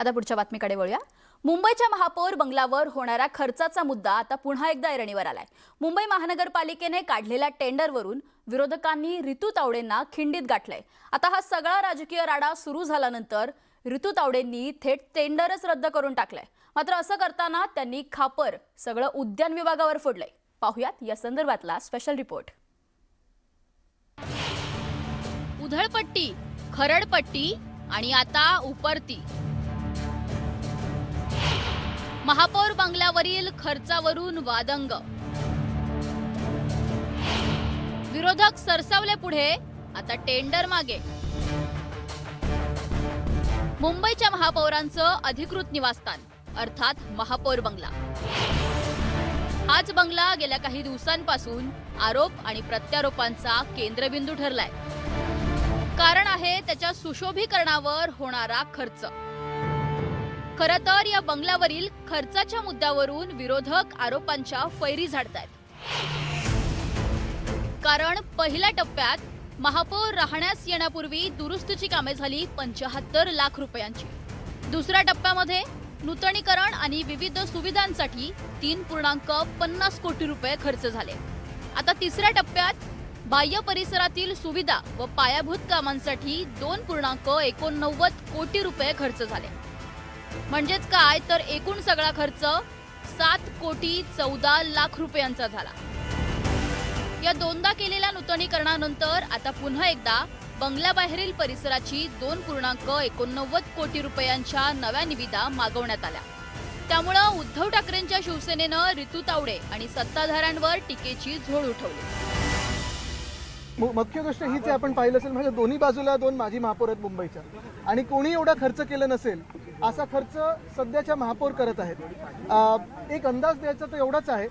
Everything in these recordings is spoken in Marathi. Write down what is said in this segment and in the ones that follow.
आता पुढच्या बातमीकडे वळूया। मुंबईच्या महापौर बंगल्यावर होणाऱ्या खर्चाचा मुद्दा आता पुन्हा एकदा ऐरणीवर आलाय। मुंबई महानगरपालिकेने काढलेल्या टेंडरवरून विरोधकांनी रितू तावडेंना खिंडीत गाठलंय। आता हा सगळा राजकीय राडा सुरू झाल्यानंतर रितू तावडेंनी थेट टेंडरच रद्द करून टाकलंय। मात्र असं करताना त्यांनी खापर सगळं उद्यान विभागावर फोडलंय। पाहुयात या संदर्भातला स्पेशल रिपोर्ट। उधळपट्टी, खरडपट्टी आणि आता उपरती। महापौर बंगल्यावरील खर्चावरून वादंग। विरोधक सरसावले पुढे, आता टेंडर मागे। मुंबईच्या महापौरांचं अधिकृत निवासस्थान अर्थात महापौर बंगला। हाच बंगला गेल्या काही दिवसांपासून आरोप आणि प्रत्यारोपांचा केंद्रबिंदू ठरलाय। कारण आहे त्याच्या सुशोभीकरणावर होणारा खर्च। खरं तर या बंगल्यावरील खर्चाच्या मुद्द्यावरून विरोधक आरोपांच्या फैरी झाडतायत। कारण पहिल्या टप्प्यात महापौर राहण्यास येण्यापूर्वी दुरुस्तीची कामे झाली 75 लाख रुपयांची। दुसऱ्या टप्प्यामध्ये नूतनीकरण आणि विविध सुविधांसाठी 3.50 कोटी रुपये खर्च झाले। आता तिसऱ्या टप्प्यात बाह्य परिसरातील सुविधा व पायाभूत कामांसाठी 2.89 कोटी रुपये खर्च झाले। म्हणजेच काय तर एकूण सगळा खर्च 7.14 लाख रुपयांचा झाला। या दोनदा केलेल्या नूतनीकरणानंतर आता पुन्हा एकदा बंगल्याबाहेरील परिसराची 2.89 कोटी रुपयांच्या नव्या निविदा मागवण्यात आल्या। त्यामुळे उद्धव ठाकरेंच्या शिवसेनेनं रितू तावडे आणि सत्ताधाऱ्यांवर टीकेची झोड उठवली। मुख्य गोष्ट हीच आहे, आपण पाहिलं असेल म्हणजे दोन्ही बाजूला दोन माजी महापौर आहेत मुंबईच्या आणि कोणी एवढा खर्च केला नसेल असा खर्च सध्याच्या महापौर करत आहेत। एक अंदाज द्यायचा तो एवढाच आहे,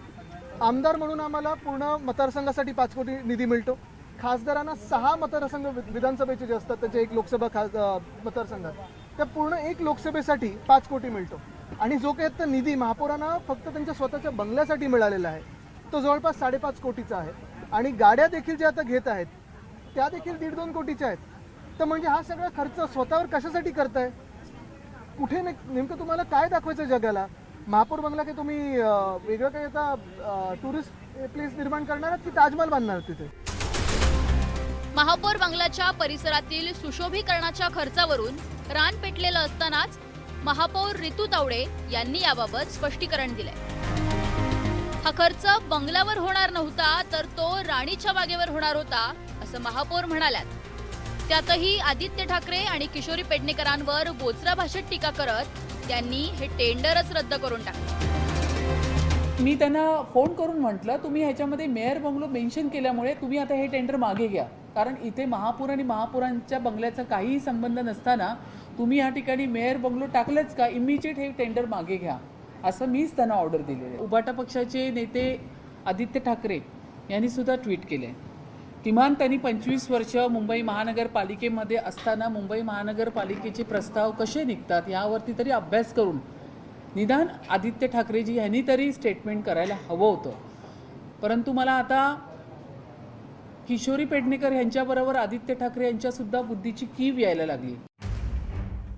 आमदार म्हणून आम्हाला पूर्ण मतदारसंघासाठी 5 कोटी निधी मिळतो। खासदारांना 6 मतदारसंघ विधानसभेचे जे असतात त्याचे एक लोकसभा मतदारसंघात त्या पूर्ण एक लोकसभेसाठी 5 कोटी मिळतो। आणि जो काही निधी महापौरांना फक्त त्यांच्या स्वतःच्या बंगल्यासाठी मिळालेला आहे तो जवळपास 5.5 कोटीचा आहे। आणि गाड्या देखील ज्या आता घेत आहेत त्या देखील 1.5-2 कोटीच्या आहेत। तर म्हणजे हा सगळा खर्च स्वतःवर कशासाठी करताय? कुठे नेमकं तुम्हाला काय दाखवायचं जगाला? महापौर बंगला की तुम्ही वेगळं काही आता टुरिस्ट प्लेस निर्माण करणार आहात की ताजमहल बांधणार तिथे? महापौर बंगल्याच्या परिसरातील सुशोभीकरणाच्या खर्चावरून रान पेटलेलं असतानाच महापौर रितू तावडे यांनी याबाबत स्पष्टीकरण दिलंय। हा खर्च बंगल्यावर होणार नव्हता तर तो राणीच्या बागेवर होणार होता असं महापौर म्हणाल्यात। त्यातही आदित्य ठाकरे आणि किशोरी पेडणेकरांवर बोचरा भाषेत टीका करत त्यांनी हे टेंडरच रद्द करून टाकले। मी त्यांना फोन करून म्हटलं, तुम्ही ह्याच्यामध्ये मेयर बंगलो मेन्शन केल्यामुळे तुम्ही आता हे टेंडर मागे घ्या, कारण इथे महापौर आणि महापौरांच्या बंगल्याचा काहीही संबंध नसताना तुम्ही या ठिकाणी मेयर बंगलो टाकलंच का? इमिजिएट हे टेंडर मागे घ्या असं मीच त्यांना ऑर्डर दिलेली आहे। उभाटा पक्षाचे नेते आदित्य ठाकरे यांनी सुद्धा ट्विट केले। किमान त्यांनी 25 वर्ष मुंबई महानगरपालिकेमध्ये असताना मुंबई महानगरपालिकेचे प्रस्ताव कसे निघतात यावरती तरी अभ्यास करून निदान आदित्य ठाकरेजी यांनी तरी स्टेटमेंट करायला हवं होतं। परंतु मला आता किशोरी पेडणेकर यांच्याबरोबर आदित्य ठाकरे यांच्यासुद्धा बुद्धीची कीव यायला लागली।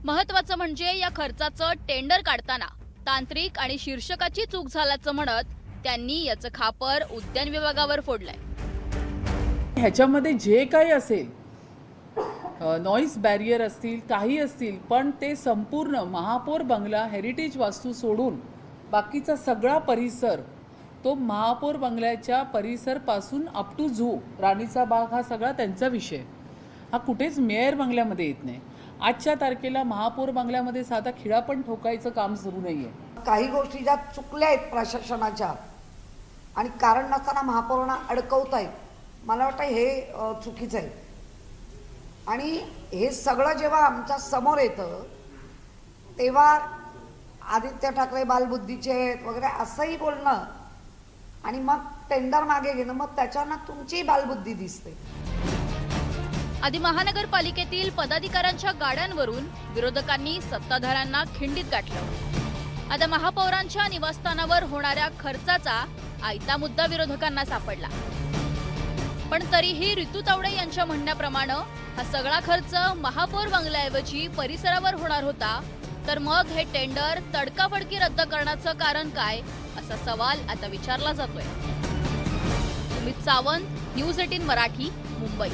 महत्त्वाचं म्हणजे या खर्चाचं टेंडर काढताना तांत्रिक आणि शीर्षकाची चूक झाल्याचं म्हणत त्यांनी याचं खापर उद्यान विभागावर फोडलंय। ह्याच्यामध्ये जे काही असेल नॉईज बॅरियर असतील काही असतील, पण ते संपूर्ण महापौर बंगला हेरिटेज वास्तू सोडून बाकीचा सगळा परिसर तो महापौर बंगल्याच्या परिसरपासून अप टू झू राणीचा बाग हा सगळा त्यांचा विषय, हा कुठेच मेयर बंगल्यामध्ये येत नाही। आजच्या तारखेला महापौर बंगल्यामध्ये साधा खिळा पण ठोकायचं काम सुरू नाहीये। काही गोष्टी ज्या चुकल्या आहेत प्रशासनाच्या आणि कारण नसताना महापौरांना अडकवतायत, मला वाटतं हे चुकीचं आहे। आणि हे सगळं जेव्हा आमच्या समोर येतं तेव्हा आदित्य ठाकरे बालबुद्धीचे वगैरे असंही बोलणं आणि मग टेंडर मागे घेणं, मग त्याच्यानं तुमची बालबुद्धी दिसते। आधी महानगरपालिकेतील पदाधिकाऱ्यांच्या गाड्यांवरून विरोधकांनी सत्ताधाऱ्यांना खिंडीत गाठलं। आता महापौरांच्या निवासस्थानावर होणाऱ्या खर्चाचा आयता मुद्दा विरोधकांना सापडला। पण तरीही रितू तावडे यांच्या म्हणण्याप्रमाणे हा सगळा खर्च महापौर बंगल्याऐवजी परिसरावर होणार होता, तर मग हे टेंडर तडकाफडकी रद्द करण्याचं कारण काय असा सवाल आता विचारला जातोय. सुमित सावंत, न्यूज 18 मराठी, मुंबई.